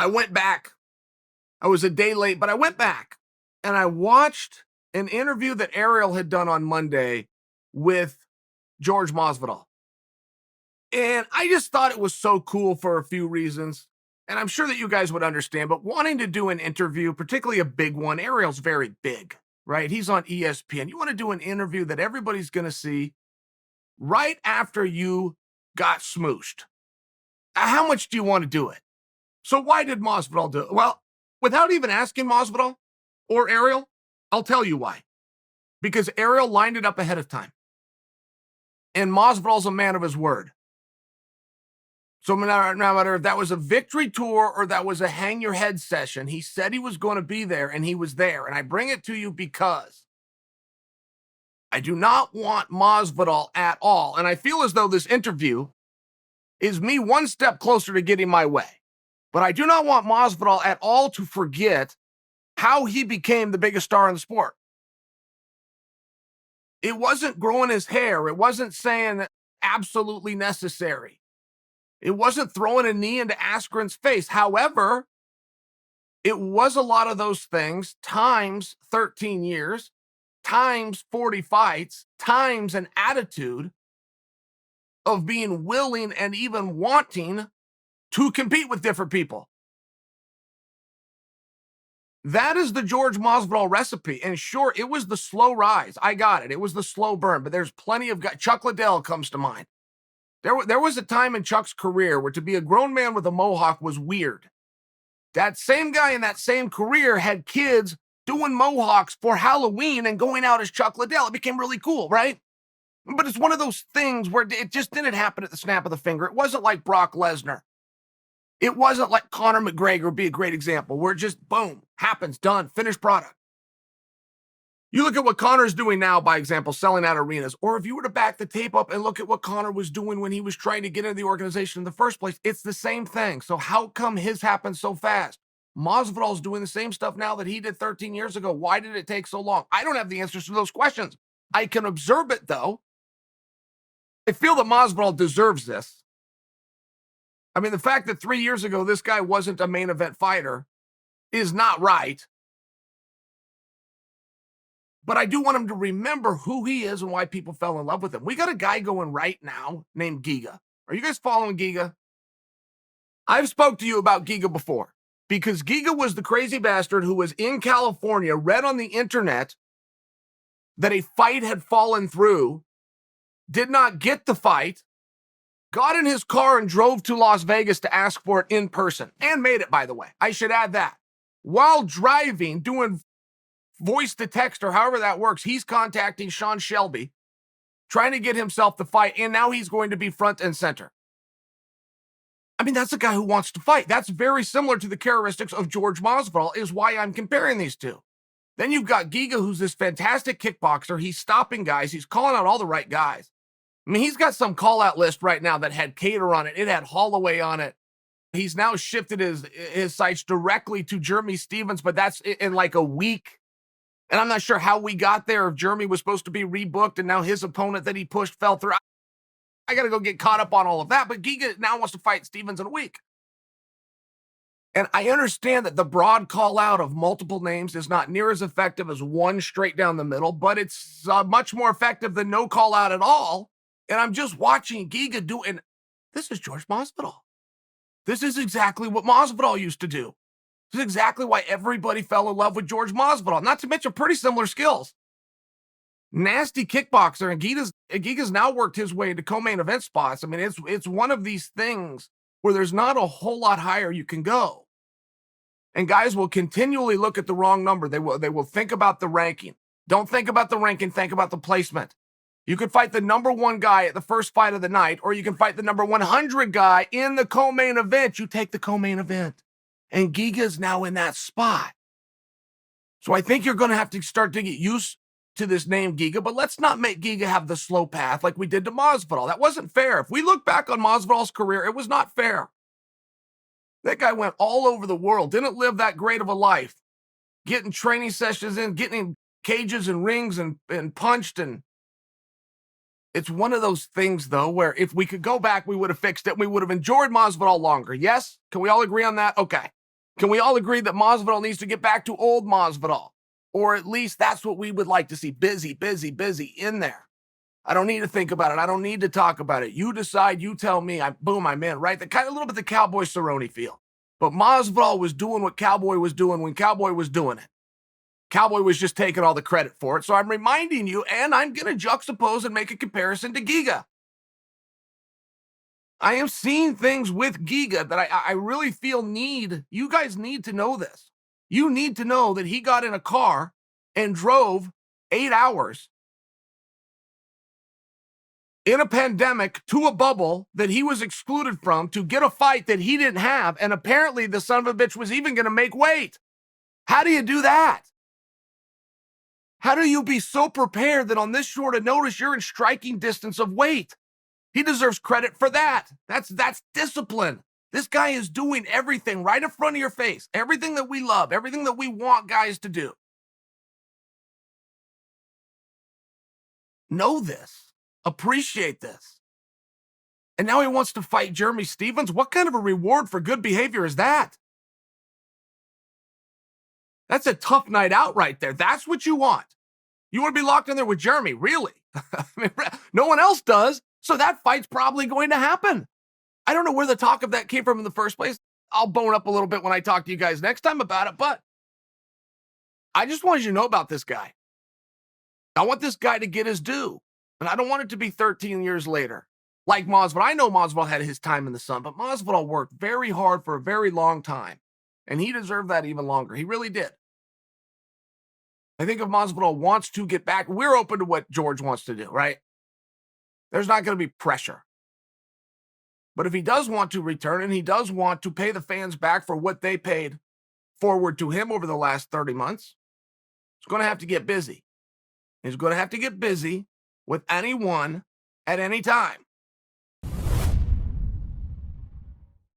I went back. I was a day late, but I went back and I watched an interview that Ariel had done on Monday with Jorge Masvidal. And I just thought it was so cool for a few reasons. And I'm sure that you guys would understand, but wanting to do an interview, particularly a big one, Ariel's very big, right? He's on ESPN. You want to do an interview that everybody's going to see right after you got smooshed. How much do you want to do it? So why did Masvidal do it? Well, without even asking Masvidal or Ariel, I'll tell you why. Because Ariel lined it up ahead of time. And Masvidal's a man of his word. So no matter if that was a victory tour or that was a hang your head session, he said he was going to be there, and he was there. And I bring it to you because I do not want Masvidal at all. And I feel as though this interview is me one step closer to getting my way. But I do not want Masvidal at all to forget how he became the biggest star in the sport. It wasn't growing his hair. It wasn't saying absolutely necessary. It wasn't throwing a knee into Askren's face. However, it was a lot of those things times 13 years, times 40 fights, times an attitude of being willing and even wanting to compete with different people. That is the Jorge Masvidal recipe. And sure, it was the slow rise. I got it. It was the slow burn, but there's plenty of guys. Chuck Liddell comes to mind. There was a time in Chuck's career where to be a grown man with a mohawk was weird. That same guy in that same career had kids doing mohawks for Halloween and going out as Chuck Liddell. It became really cool, right? But it's one of those things where it just didn't happen at the snap of the finger. It wasn't like Brock Lesnar. It wasn't like Conor McGregor would be a great example, where it just, boom, happens, done, finished product. You look at what Conor's doing now, by example, selling out arenas, or if you were to back the tape up and look at what Conor was doing when he was trying to get into the organization in the first place, it's the same thing. So how come his happened so fast? Masvidal's doing the same stuff now that he did 13 years ago. Why did it take so long? I don't have the answers to those questions. I can observe it, though. I feel that Masvidal deserves this. I mean, the fact that 3 years ago this guy wasn't a main event fighter is not right. But I do want him to remember who he is and why people fell in love with him. We got a guy going right now named Giga. Are you guys following Giga? I've spoke to you about Giga before because Giga was the crazy bastard who was in California, read on the internet that a fight had fallen through, did not get the fight, got in his car and drove to Las Vegas to ask for it in person, and made it, by the way. I should add that. While driving, doing voice to text or however that works, he's contacting Sean Shelby, trying to get himself the fight, and now he's going to be front and center. I mean, that's a guy who wants to fight. That's very similar to the characteristics of Jorge Masvidal, is why I'm comparing these two. Then you've got Giga, who's this fantastic kickboxer. He's stopping guys. He's calling out all the right guys. I mean, he's got some call-out list right now that had Cater on it. It had Holloway on it. He's now shifted his sights directly to Jeremy Stevens, but that's in like a week. And I'm not sure how we got there, if Jeremy was supposed to be rebooked and now his opponent that he pushed fell through. I got to go get caught up on all of that. But Giga now wants to fight Stevens in a week. And I understand that the broad call out of multiple names is not near as effective as one straight down the middle, but it's much more effective than no call out at all. And I'm just watching Giga do, and this is Jorge Masvidal. This is exactly what Masvidal used to do. This is exactly why everybody fell in love with Jorge Masvidal, not to mention pretty similar skills. Nasty kickboxer, and Giga's now worked his way into co-main event spots. I mean, it's one of these things where there's not a whole lot higher you can go. And guys will continually look at the wrong number. They will think about the ranking. Don't think about the ranking, think about the placement. You could fight the number one guy at the first fight of the night, or you can fight the number 100 guy in the co-main event. You take the co-main event. And Giga's now in that spot. So I think you're going to have to start to get used to this name Giga, but let's not make Giga have the slow path like we did to Masvidal. That wasn't fair. If we look back on Masvidal's career, it was not fair. That guy went all over the world, didn't live that great of a life, getting training sessions in, getting in cages and rings and punched. And it's one of those things, though, where if we could go back, we would have fixed it. We would have enjoyed Masvidal longer. Yes? Can we all agree on that? Okay. Can we all agree that Masvidal needs to get back to old Masvidal? Or at least that's what we would like to see. Busy, busy, busy in there. I don't need to think about it. I don't need to talk about it. You decide, you tell me. I'm in, right? The kind of a little bit the Cowboy Cerrone feel. But Masvidal was doing what Cowboy was doing when Cowboy was doing it. Cowboy was just taking all the credit for it. So I'm reminding you, and I'm going to juxtapose and make a comparison to Giga. I am seeing things with Giga that I really feel you guys need to know this. You need to know that he got in a car and drove 8 hours in a pandemic to a bubble that he was excluded from to get a fight that he didn't have. And apparently the son of a bitch was even going to make weight. How do you do that? How do you be so prepared that on this short of notice, you're in striking distance of weight? He deserves credit for that. That's discipline. This guy is doing everything right in front of your face. Everything that we love, everything that we want guys to do. Know this. Appreciate this. And now he wants to fight Jeremy Stephens? What kind of a reward for good behavior is that? That's a tough night out right there. That's what you want. You want to be locked in there with Jeremy, really? I mean, no one else does, so that fight's probably going to happen. I don't know where the talk of that came from in the first place. I'll bone up a little bit when I talk to you guys next time about it, but I just wanted you to know about this guy. I want this guy to get his due, and I don't want it to be 13 years later. Like Masvidal, I know Masvidal had his time in the sun, but Masvidal worked very hard for a very long time, and he deserved that even longer. He really did. I think if Masvidal wants to get back, we're open to what George wants to do, right? There's not going to be pressure. But if he does want to return and he does want to pay the fans back for what they paid forward to him over the last 30 months, he's going to have to get busy. He's going to have to get busy with anyone at any time.